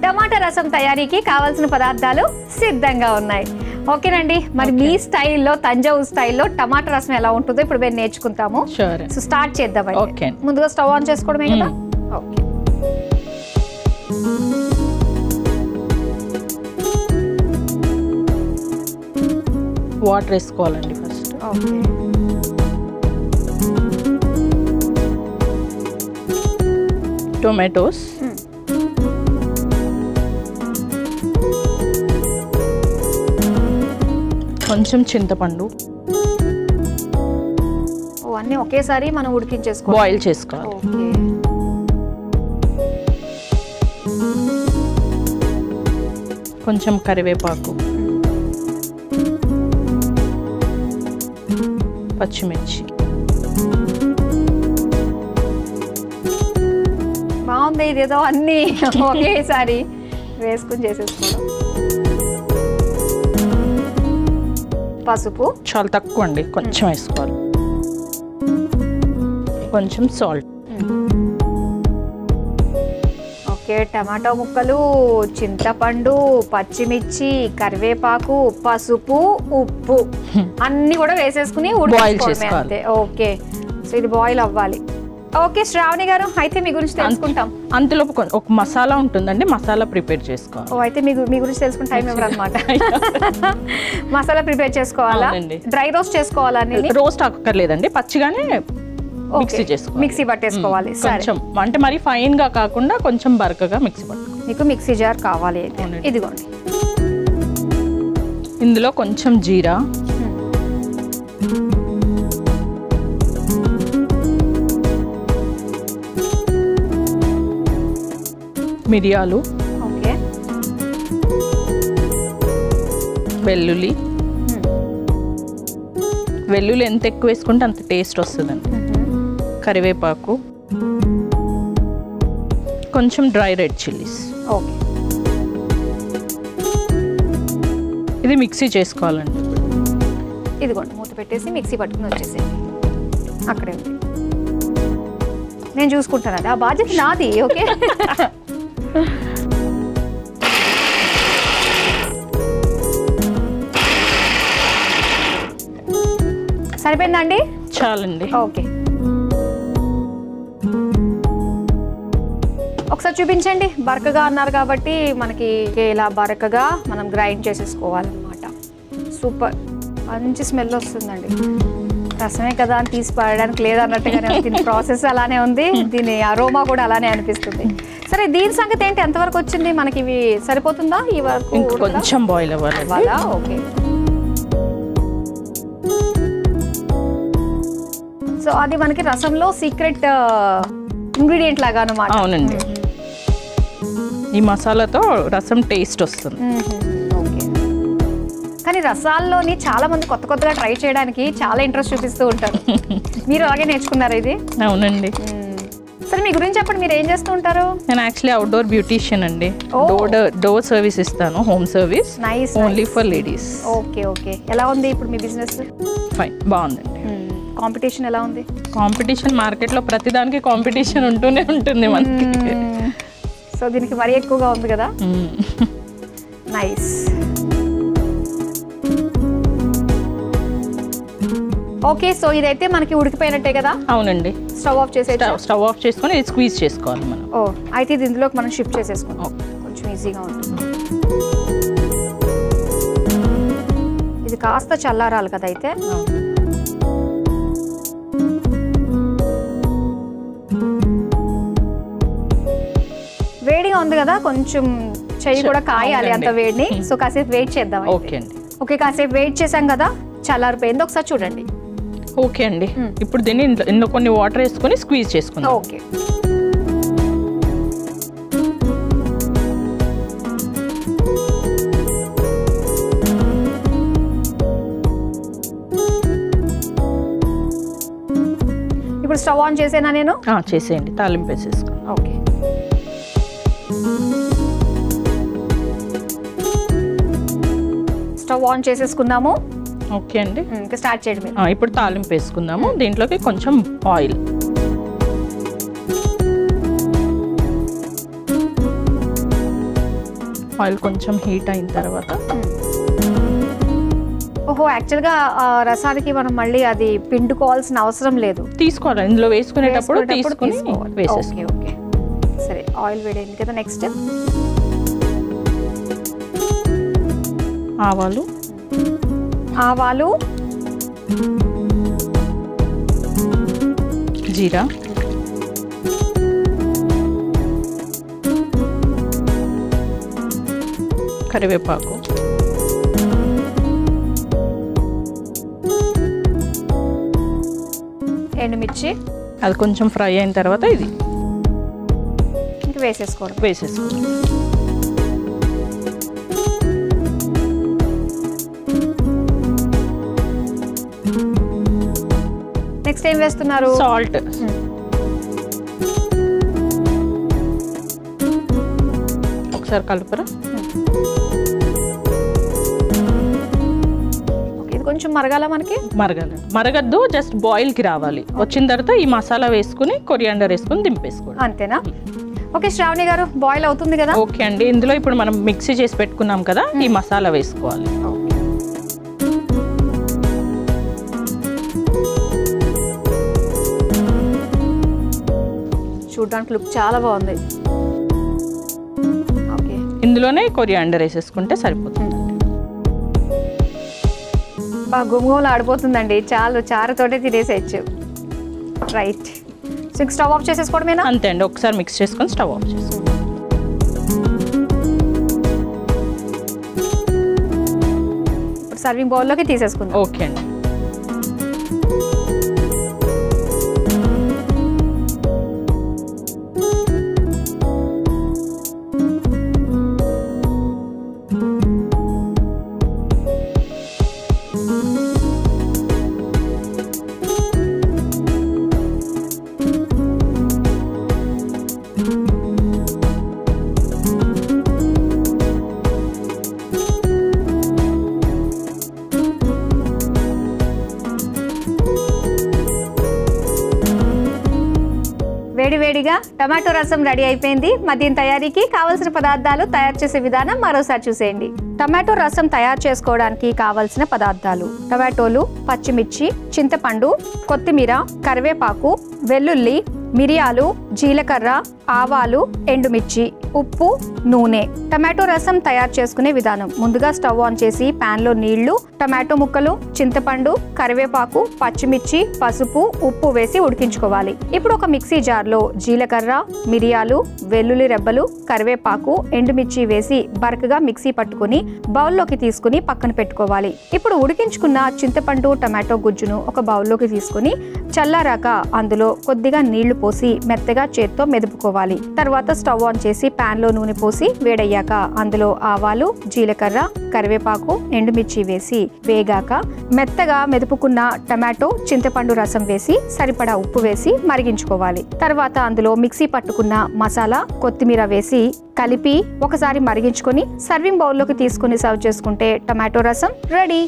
టమాటా రసం తయారీకి కావాల్సిన పదార్థాలు సిద్ధంగా ఉన్నాయి. ఓకేనండి, మరి మీ స్టైల్లో, తంజావూరు స్టైల్లో టమాటా రసం ఎలా ఉంటుందో ఇప్పుడు మేము నేర్చుకుంటాము. సో స్టార్ట్ చేద్దామండి. ముందుగా స్టవ్ ఆన్ చేసుకోవడమే కదా. ఓకే, వాటర్ వేసుకోవాలండి ఫస్ట్. ఓకే, టొమాటోస్, కొంచెం చింతపండు, అన్నీ ఒకేసారి మనం ఉడికించేసుకోవాలి, బాయిల్ చేసుకోవాలి. ఓకే, కొంచెం కరివేపాకు, పచ్చిమిర్చి. బాగుంది, ఇదేదో అన్నీ ఒకేసారి వేసుకుని చేసేసుకోవడం. పసుపు చాలా తక్కువ అండి, కొంచెం వేసుకోవాలి. కొంచెం సాల్ట్. ఓకే, టమాటో ముక్కలు, చింతపండు, పచ్చిమిర్చి, కరివేపాకు, పసుపు, ఉప్పు అన్ని కూడా వేసేసుకుని ఉడికించుకోవడమే అంతే. ఓకే, సో ఇది బాయిల్ అవ్వాలి. ఓకే శ్రావణి గారు, అయితే మీ గురించి తెలుసుకుంటాం. అంతలో ఒక మసాలా ఉంటుందండి, మసాలా ప్రిపేర్ చేసుకోవాలి. ఓ, అయితే మీ గురించి తెలుసుకుని టైం ఇవ్వరు అనమాట. మసాలా ప్రిపేర్ చేసుకోవాలా? డ్రై రోస్ట్ చేసుకోవాలా? రోస్ట్ అక్కర్లేదండి, పచ్చిగానే మిక్సీ చేసుకోవాలి, మిక్సీ పట్టేసుకోవాలి. కొంచెం అంటే మరి ఫైన్ గా కాకుండా కొంచెం బరకగా మిక్సీ పట్టుకోవాలి. మీకు మిక్సీ జార్ కావాలి అయితే ఇదిగోండి. ఇందులో కొంచెం జీరా, మిరియాలు, ఓకే, వెల్లుల్లి. వెల్లుల్లి ఎంత ఎక్కువ వేసుకుంటే అంత టేస్ట్ వస్తుందండి. కరివేపాకు, కొంచెం డ్రై రెడ్ చిల్లీస్. ఓకే, ఇది మిక్సీ చేసుకోవాలండి. ఇదిగోండి, మూత పెట్టేసి మిక్సీ పట్టుకుని వచ్చేసేయండి. అక్కడే ఉంది, నేను చూసుకుంటాను, అది ఆ బాధ్యత నాది. ఓకే, సరిపోయిందండి? చాలండి. ఓకే, ఒకసారి చూపించండి. బరకగా అన్నారు కాబట్టి మనకి ఇలా బరకగా మనం గ్రైండ్ చేసేసుకోవాలన్నమాట. సూపర్, మంచి స్మెల్ వస్తుందండి. రసమే కదా అని తీసి పాడడానికి లేదన్నట్టుగానే దీని ప్రాసెస్ అలానే ఉంది, దీని అరోమా కూడా అలానే అనిపిస్తుంది. సరే, దీని సంగతి ఏంటి? ఎంతవరకు వచ్చింది మనకి? ఇవి సరిపోతుందా ఈ వరకు? కొంచెం బాయిల్ అవ్వాలి. ఓకే, సో అది మనకి రసంలో సీక్రెట్ ఇంగ్రీడియంట్ లాగా అన్నమాట. అవునండి, ఈ మసాలాతో రసం టేస్ట్ వస్తుంది. ఓకే, కానీ రసాల్లోని చాలా మంది కొత్త కొత్తగా ట్రై చేయడానికి చాలా ఇంట్రెస్ట్ చూపిస్తూ ఉంటారు. మీరు అలాగే నేర్చుకున్నారా ఇది? అవునండి. సరే, మీ గురించి చెప్పండి, మీరు ఏం చేస్తూ ఉంటారు? నేను యాక్చువల్లీ అవుట్డోర్ బ్యూటీషియన్ అండి. డోర్ సర్వీస్ ఇస్తాను, home service. Nice, only for ladies. Okay okay, ఎలా ఉంది ఇప్పుడు మీ బిజినెస్? ఫైన్, బాగుందండి. కాంపిటీషన్ ఎలా ఉంది? కాంపిటీషన్ మార్కెట్లో ప్రతిదానికి కాంపిటీషన్ ఉంటూనే ఉంటుంది మనకి. సో దీనికి మరీ ఎక్కువగా ఉంది కదా. నైస్. ఓకే, సో ఇదైతే మనకి ఉడికిపోయినట్టే కదా? అవునండి. స్టవ్ ఆఫ్ చేసే స్టవ్ ఆఫ్ చేసుకొని ఇది స్క్వీజ్ చేసుకోవాలి మనం. ఓ, అయితే ఇది ఇందులోకి మనం షిఫ్ట్ చేసేసుకుంటాం, కొంచెం ఈజీగా ఉంటుంది. ఇది కాస్త చల్లారాలి కదా అయితే. వేడిగా ఉంది కదా, కొంచెం చెయ్యి కూడా కాయాలి అంత వేడిని. సో కాసేపు వెయిట్ చేద్దాం. ఓకే అండి. ఓకే, కాసేపు వెయిట్ చేసాం కదా, చల్లారిపోయింది. ఒకసారి చూడండి. ఓకే అండి, ఇప్పుడు దీన్ని ఇందులో కొన్ని వాటర్ వేసుకొని స్క్వీజ్ చేసుకుందాం. ఓకే, ఇప్పుడు స్టవ్ ఆన్ చేసేనా నేను? చేసేయండి, తాలింపు వేసేసుకోండి. ఓకే, స్టవ్ ఆన్ చేసేసుకున్నాము. ఓకే అండి, ఇంకా స్టార్ట్ చేయడమే. ఇప్పుడు తాలింపు వేసుకుందాము. దీంట్లోకి కొంచెం ఆయిల్. ఆయిల్ కొంచెం హీట్ అయిన తర్వాత ఓహో, యాక్చువల్గా రసానికి మనం మళ్ళీ అది పిండుకోవాల్సిన అవసరం లేదు, తీసుకోవాలి. ఇందులో వేసుకునేటప్పుడు తీసుకుని ఓకే ఓకే సరే. ఆయిల్ వేడైంది కదా. నెక్స్ట్ ఆవాలు, జీరా, కరివేపాకు, ఎండుమిర్చి. అది కొంచెం ఫ్రై అయిన తర్వాత ఇది ఇంకా వేసేసుకోవడం. నెక్స్ట్ ఏం వేస్తున్నారు? సాల్ట్. ఒకసారి కలుపురా. ఇది కొంచెం మరగాల, మనకి మరగద్దు, జస్ట్ బాయిల్ కి రావాలి. వచ్చిన తర్వాత ఈ మసాలా వేసుకుని కొరియాండర్ వేసుకుని దింపేసుకోండి. అంతేనా? ఓకే శ్రావణి గారు, బాయిల్ అవుతుంది కదా. ఓకే అండి, ఇందులో ఇప్పుడు మనం మిక్సీ చేసి పెట్టుకున్నాం కదా, ఈ మసాలా వేసుకోవాలి. చూడడానికి లుక్ చాలా బాగుంది. ఓకే, ఇందులోనే కొరియాండర్ వేసేసుకుంటే సరిపోతుంది. బాగా గుమగుమలు ఆడిపోతుందండి. చాలు, చారుతోటే తినేసేయచ్చు. రైట్. సో స్టవ్ ఆఫ్ చేసేసుకోవడమేనా? అంతే అండి, ఒకసారి మిక్స్ చేసుకొని స్టవ్ ఆఫ్ చేసుకోండి. ఇప్పుడు సర్వింగ్ బౌల్లోకి తీసేసుకుందాం. ఓకే అండి. వేడివేడిగా టమాటో రసం రెడీ అయిపోయింది. మధ్యం తయారీకి కావలసిన పదార్థాలు, తయారు చేసే విధానం మరోసారి చూసేయండి. టమాటో రసం తయారు చేసుకోవడానికి కావలసిన పదార్థాలు: టమాటోలు, పచ్చిమిర్చి, చింతపండు, కొత్తిమీర, కరివేపాకు, వెల్లుల్లి, మిరియాలు, జీలకర్ర, ఆవాలు, ఎండుమిర్చి, ఉప్పు, నూనె. టమాటో రసం తయారు చేసుకునే విధానం: ముందుగా స్టవ్ ఆన్ చేసి పాన్ లో నీళ్లు, టమాటో ముక్కలు, చింతపండు, కరివేపాకు, పచ్చిమిర్చి, పసుపు, ఉప్పు వేసి ఉడికించుకోవాలి. ఇప్పుడు ఒక మిక్సీ జార్ లో జీలకర్ర, మిరియాలు, వెల్లుల్లి రెబ్బలు, కరివేపాకు, ఎండుమిర్చి వేసి బరకగా మిక్సీ పట్టుకుని బౌల్లోకి తీసుకుని పక్కన పెట్టుకోవాలి. ఇప్పుడు ఉడికించుకున్న చింతపండు, టమాటో గుజ్జును ఒక బౌల్లోకి తీసుకుని చల్లారాక అందులో కొద్దిగా నీళ్లు పోసి మెత్తగా చేత్తో మెదుపుకోవాలి. తర్వాత స్టవ్ ఆన్ చేసి పాన్ లో నూనె పోసి వేడయ్యాక అందులో ఆవాలు, జీలకర్ర, కరివేపాకు, ఎండుమిర్చి వేసి వేగాక మెత్తగా మెదుపుకున్న టమాటో, చింతపండు రసం వేసి సరిపడా ఉప్పు వేసి మరిగించుకోవాలి. తర్వాత అందులో మిక్సీ పట్టుకున్న మసాలా, కొత్తిమీర వేసి కలిపి ఒకసారి మరిగించుకొని సర్వింగ్ బౌల్లోకి తీసుకుని సర్వ్ చేసుకుంటే టమాటో రసం రెడీ.